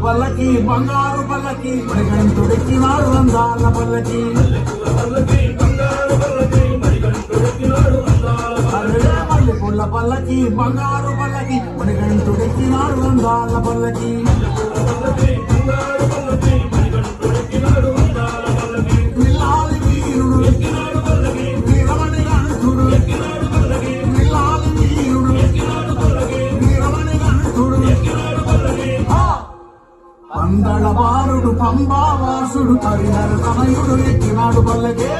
పల్లకి బంగారు పల్లకి మణికంఠుడెక్కినాడు అందాల పల్లకి మల్లెపూల పల్లకి బంగారు పల్లకి మణికంఠుడెక్కినాడు అందాల పల్లకి విల్లాలి వీరుడు వీరమణి గంధుడు విల్లాలి వీరుడు వీరమణి గంధుడు అందళ బాలుడు పంబావాసుడు హరిహర తనయుడు ఎక్కినాడు పల్లకే